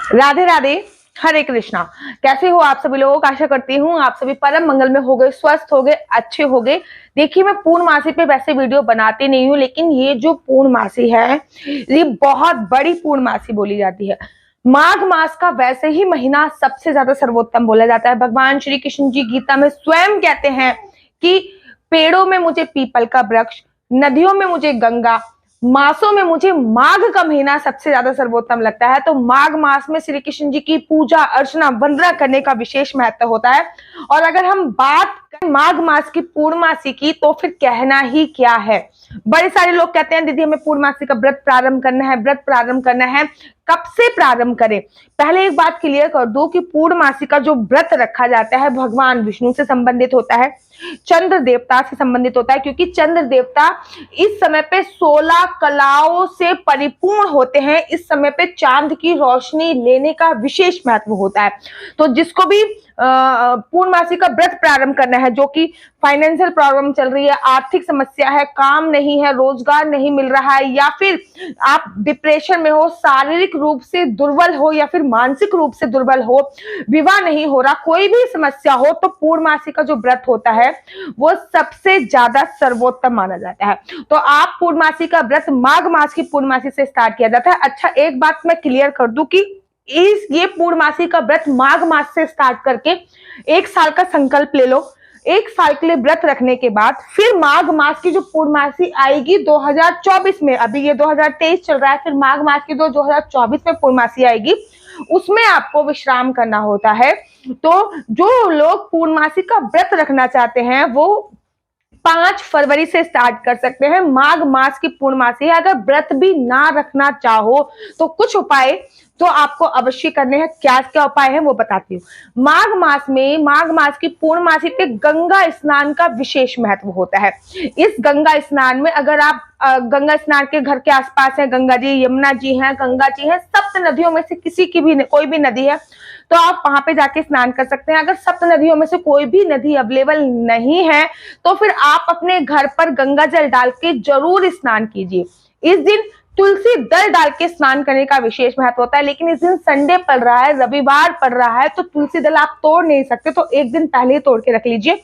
राधे राधे। हरे कृष्णा। कैसे हो आप सभी लोग? आशा करती हूँ आप सभी परम मंगल में हो गए, स्वस्थ हो गए, अच्छे हो गए। देखिए, मैं पूर्णमासी पे वैसे वीडियो बनाती नहीं हूँ, लेकिन ये जो पूर्णमासी है, ये बहुत बड़ी पूर्णमासी बोली जाती है। माघ मास का वैसे ही महीना सबसे ज्यादा सर्वोत्तम बोला जाता है। भगवान श्री कृष्ण जी गीता में स्वयं कहते हैं कि पेड़ों में मुझे पीपल का वृक्ष, नदियों में मुझे गंगा, मासों में मुझे माघ का महीना सबसे ज्यादा सर्वोत्तम लगता है। तो माघ मास में श्री कृष्ण जी की पूजा अर्चना वंदना करने का विशेष महत्व होता है। और अगर हम बात करें माघ मास की पूर्णमासी की, तो फिर कहना ही क्या है। बड़े सारे लोग कहते हैं दीदी हमें पूर्णमासी का व्रत प्रारंभ करना है, व्रत प्रारंभ करना है। कब से प्रारंभ करें? पहले एक बात क्लियर कर दूं कि पूर्णमासी का जो व्रत रखा जाता है भगवान विष्णु से संबंधित होता है, चंद्र देवता से संबंधित होता है, क्योंकि चंद्र देवता इस समय पे 16 कलाओं से परिपूर्ण होते हैं। इस समय पे चांद की रोशनी लेने का विशेष महत्व होता है। तो जिसको भी पूर्णमासी का व्रत प्रारंभ करना है, जो कि फाइनेंशियल प्रॉब्लम चल रही है, आर्थिक समस्या है, काम नहीं है, रोजगार नहीं मिल रहा है, या फिर आप डिप्रेशन में हो, शारीरिक रूप से दुर्बल हो या फिर मानसिक रूप से दुर्बल हो, विवाह नहीं हो रहा, कोई भी समस्या हो, तो पूर्णमासी का जो व्रत होता है वो सबसे ज्यादा सर्वोत्तम माना जाता है। तो आप पूर्णमासी का व्रत माघ मास की पूर्णमासी से स्टार्ट किया जाता है। अच्छा, एक बात मैं क्लियर कर दूं कि ये पूर्णमासी का व्रत माघ मास से स्टार्ट करके 1 साल का संकल्प ले लो। 1 साल के लिए व्रत रखने के बाद फिर माघ मास की जो पूर्णमासी आएगी 2024 में, अभी ये 2023 चल रहा है, फिर माघ मास की 2024 में पूर्णमासी आएगी, उसमें आपको विश्राम करना होता है। तो जो लोग पूर्णमासी का व्रत रखना चाहते हैं वो 5 फरवरी से स्टार्ट कर सकते हैं। माघ मास की पूर्णमासी है। अगर व्रत भी ना रखना चाहो तो कुछ उपाय तो आपको अवश्य करने हैं। क्या क्या उपाय है वो बताती हूँ। माघ मास की पूर्णमासी पे गंगा स्नान का विशेष महत्व होता है। इस गंगा स्नान में अगर आप गंगा स्नान के घर के आसपास है, गंगा जी, यमुना जी हैं, गंगा जी हैं, सप्त नदियों में से किसी की भी कोई भी नदी है तो आप वहां पे जाके स्नान कर सकते हैं। अगर सप्त नदियों में से कोई भी नदी अवेलेबल नहीं है तो फिर आप अपने घर पर गंगा जल डाल के जरूर स्नान कीजिए। इस दिन तुलसी दल डाल के स्नान करने का विशेष महत्व होता है, लेकिन इस दिन संडे पड़ रहा है, रविवार पड़ रहा है, तो तुलसी दल आप तोड़ नहीं सकते, तो एक दिन पहले ही तोड़ के रख लीजिए।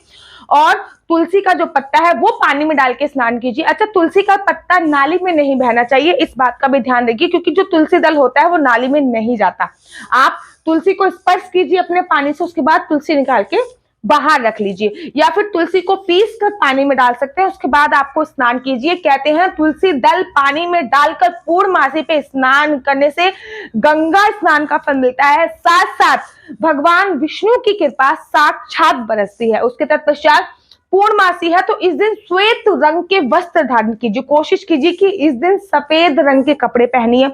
और तुलसी का जो पत्ता है वो पानी में डाल के स्नान कीजिए। अच्छा, तुलसी का पत्ता नाली में नहीं बहना चाहिए, इस बात का भी ध्यान रखिए, क्योंकि जो तुलसी दल होता है वो नाली में नहीं जाता। आप तुलसी को स्पर्श कीजिए अपने पानी से, उसके बाद तुलसी निकाल के बाहर रख लीजिए, या फिर तुलसी को पीस कर पानी में डाल सकते हैं, उसके बाद आपको स्नान कीजिए। कहते हैं तुलसी दल पानी में डालकर पूर्णमासी पे स्नान करने से गंगा स्नान का फल मिलता है, साथ साथ भगवान विष्णु की कृपा साक्षात बरसती है। उसके तत्पश्चात पूर्णमासी है तो इस दिन श्वेत रंग के वस्त्र धारण कीजिए। कोशिश कीजिए कि इस दिन सफेद रंग के कपड़े पहनिए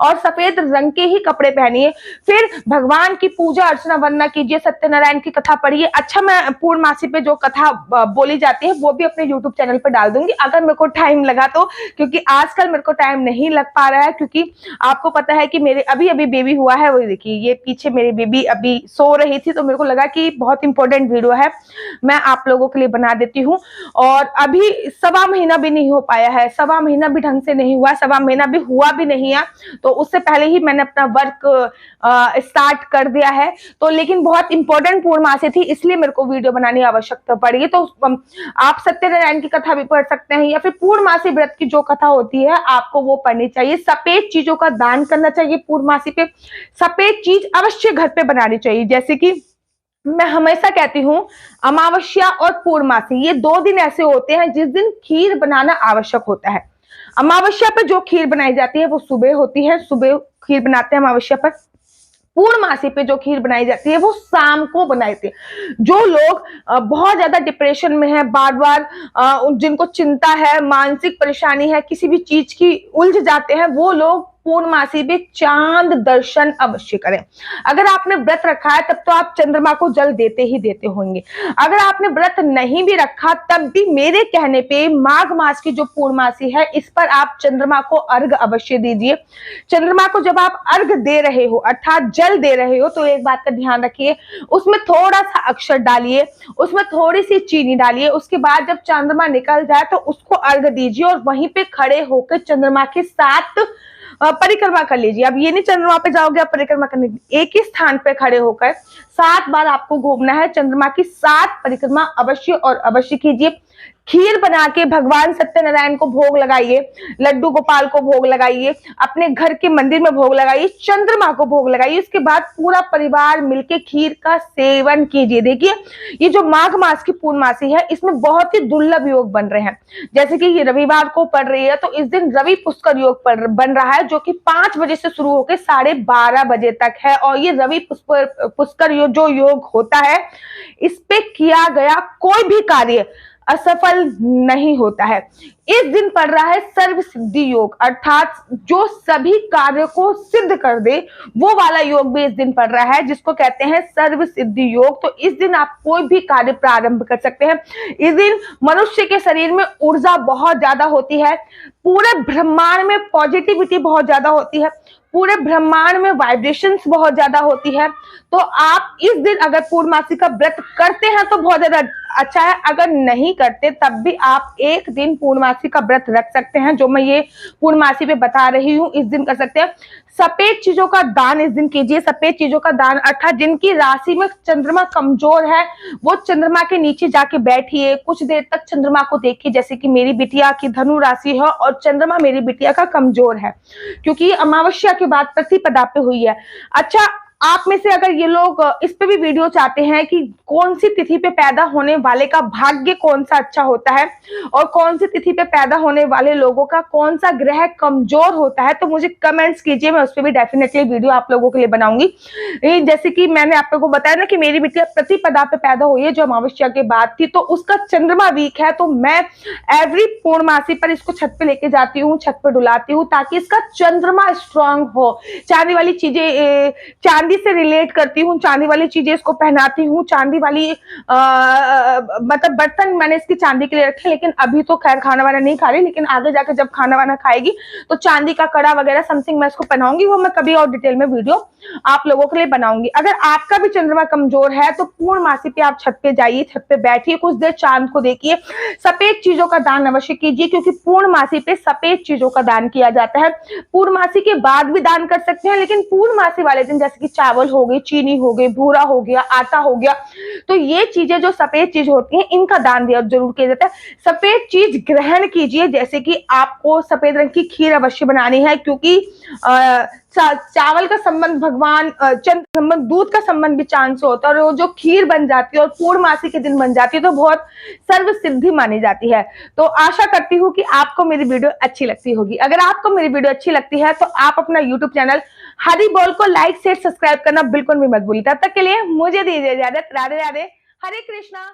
और सफेद रंग के ही कपड़े पहनिए। फिर भगवान की पूजा अर्चना वंदना कीजिए, सत्यनारायण की कथा पढ़िए। अच्छा, मैं पूर्णमासी पे जो कथा बोली जाती है वो भी अपने यूट्यूब चैनल पर डाल दूंगी अगर मेरे को टाइम लगा तो, क्योंकि आजकल मेरे को टाइम नहीं लग पा रहा है, क्योंकि आपको पता है कि मेरे अभी अभी बेबी हुआ है। वो देखिए, ये पीछे मेरी बेबी अभी सो रही थी, तो मेरे को लगा कि बहुत इंपॉर्टेंट वीडियो है, मैं आप लोगों के लिए बना देती हूँ। और अभी 1.25 महीना भी नहीं हो पाया है, 1.25 महीना भी ढंग से नहीं हुआ, 1.25 महीना भी हुआ भी नहीं है, तो उससे पहले ही मैंने अपना वर्क स्टार्ट कर दिया है। तो लेकिन बहुत इंपॉर्टेंट पूर्णमासी थी, इसलिए मेरे को वीडियो बनाने की आवश्यकता पड़ी। तो आप सत्यनारायण की कथा भी पढ़ सकते हैं, या फिर पूर्णमासी व्रत की जो कथा होती है आपको वो पढ़नी चाहिए। सफेद चीजों का दान करना चाहिए पूर्णमासी पे। सफेद चीज अवश्य घर पे बनानी चाहिए, जैसे कि मैं हमेशा कहती हूँ अमावस्या और पूर्णमासी, ये 2 दिन ऐसे होते हैं जिस दिन खीर बनाना आवश्यक होता है। अमावस्या पर जो खीर बनाई जाती है वो सुबह होती है, सुबह खीर बनाते हैं अमावस्या पर। पूर्णमासी पे जो खीर बनाई जाती है वो शाम को बनाई जाती है। जो लोग बहुत ज्यादा डिप्रेशन में है, बार बार जिनको चिंता है, मानसिक परेशानी है, किसी भी चीज की उलझ जाते हैं, वो लोग पूर्णमासी में चांद दर्शन अवश्य करें। अगर आपने व्रत रखा है तब तो आप चंद्रमा को जल देते ही देते होंगे। अगर आपने व्रत नहीं भी रखा तब भी मेरे कहने पे माघ मास की जो पूर्णमासी है इस पर आप चंद्रमा को अर्घ अवश्य दीजिए। चंद्रमा को जब आप अर्घ दे रहे हो अर्थात जल दे रहे हो तो एक बात का ध्यान रखिए, उसमें थोड़ा सा अक्षर डालिए, उसमें थोड़ी सी चीनी डालिए। उसके बाद जब चंद्रमा निकल जाए तो उसको अर्घ दीजिए और वहीं पे खड़े होकर चंद्रमा के साथ परिक्रमा कर लीजिए। अब ये नहीं चंद्रमा पे जाओगे आप परिक्रमा करने, एक ही स्थान पे खड़े होकर 7 बार आपको घूमना है। चंद्रमा की 7 परिक्रमा अवश्य और अवश्य कीजिए। खीर बना के भगवान सत्यनारायण को भोग लगाइए, लड्डू गोपाल को भोग लगाइए, अपने घर के मंदिर में भोग लगाइए, चंद्रमा को भोग लगाइए। उसके बाद पूरा परिवार मिलके खीर का सेवन कीजिए। देखिए ये जो माघ मास की पूर्णमासी है, इसमें बहुत ही दुर्लभ योग बन रहे हैं। जैसे कि ये रविवार को पड़ रही है, तो इस दिन रवि पुष्कर योग बन रहा है, जो कि 5 बजे से शुरू होकर 12:30 बजे तक है। और ये रवि पुष्कर जो योग होता है, इस पे किया गया कोई भी कार्य असफल नहीं होता है। इस दिन पड़ रहा है सर्व सिद्धि योग, अर्थात जो सभी कार्य को सिद्ध कर दे, वो वाला योग भी इस दिन पड़ रहा है, जिसको कहते हैं सर्व सिद्धि योग। तो इस दिन आप कोई भी कार्य प्रारंभ कर सकते हैं। इस दिन मनुष्य के शरीर में ऊर्जा बहुत ज्यादा होती है, पूरे ब्रह्मांड में पॉजिटिविटी बहुत ज्यादा होती है, पूरे ब्रह्मांड में वाइब्रेशंस बहुत ज्यादा होती है। तो आप इस दिन अगर पूर्णमासी का व्रत करते हैं तो बहुत ज्यादा अच्छा है, अगर नहीं करते तब भी आप एक दिन पूर्णमासी का व्रत रख सकते हैं, जो मैं ये पूर्णमासी पे बता रही हूँ। इस दिन कर सकते हैं। सफेद चीजों का दान इस दिन कीजिए। सफेद चीजों का दान अर्थात जिनकी राशि में चंद्रमा कमजोर है, वो चंद्रमा के नीचे जाके बैठिए, कुछ देर तक चंद्रमा को देखिए। जैसे कि मेरी बिटिया की धनु राशि है और चंद्रमा मेरी बिटिया का कमजोर है, क्योंकि अमावस्या के बाद प्रतिपदा पे हुई है। अच्छा, आप में से अगर ये लोग इस पे भी वीडियो चाहते हैं कि कौन सी तिथि पे पैदा होने वाले का भाग्य कौन सा अच्छा होता है और कौन सी तिथि पे पैदा होने वाले लोगों का कौन सा ग्रह कमजोर होता है, तो मुझे कमेंट्स कीजिए, मैं उस पर भी डेफिनेटली वीडियो आप लोगों के लिए बनाऊंगी। जैसे कि मैंने आप लोगों को बताया ना कि मेरी बिटिया प्रतिपदा पे पैदा हुई है, जो अमावस्या के बाद थी, तो उसका चंद्रमा वीक है। तो मैं एवरी पूर्णमासी पर इसको छत पे लेके जाती हूँ, छत पे डुलाती हूँ, ताकि इसका चंद्रमा स्ट्रांग हो। चांदी वाली चीजें, चांदी से रिलेट करती हूँ, चांदी वाली चीजें इसको पहनाती हूँ, चांदी वाली मतलब बर्तन मैंने इसकी चांदी के लिए रखे, लेकिन अभी तो खैर खाना वाना नहीं खा रही, लेकिन आगे जाके जब खाना वाना खाएगी तो चांदी का कड़ा वगैरह समथिंग मैं इसको पहनाऊंगी। वो मैं कभी और डिटेल में वीडियो आप लोगों के लिए बनाऊंगी। अगर आपका भी चंद्रमा कमजोर है तो पूर्णमासी पे आप छत पे जाइए, छत पे बैठिए, कुछ देर चांद को देखिए, सफेद चीजों का दान अवश्य कीजिए, क्योंकि पूर्णमासी पे सफेद चीजों का दान किया जाता है। पूर्णमासी के बाद भी दान कर सकते हैं, लेकिन पूर्णमासी वाले दिन जैसे कि चावल हो गई, चीनी हो गई, भूरा हो गया, आटा हो गया, तो ये चीजें जो सफेद चीज होती हैं, इनका दान जरूर किया जाता है। सफेद चीज ग्रहण कीजिए, जैसे कि आपको सफेद रंग की खीर अवश्य बनानी है, क्योंकि चावल का संबंध भगवान चंद्र संबंध, दूध का संबंध भी चांद से होता है, और वो जो खीर बन जाती है और पूर्णमासी के दिन बन जाती है तो बहुत सर्व सिद्धि मानी जाती है। तो आशा करती हूँ कि आपको मेरी वीडियो अच्छी लगती होगी। अगर आपको मेरी वीडियो अच्छी लगती है तो आप अपना यूट्यूब चैनल हरी बोल को लाइक शेयर सब्सक्राइब करना बिल्कुल भी मत भूलिए। तब तक के लिए मुझे दीजिए इजाजत। राधे राधे, हरे कृष्णा।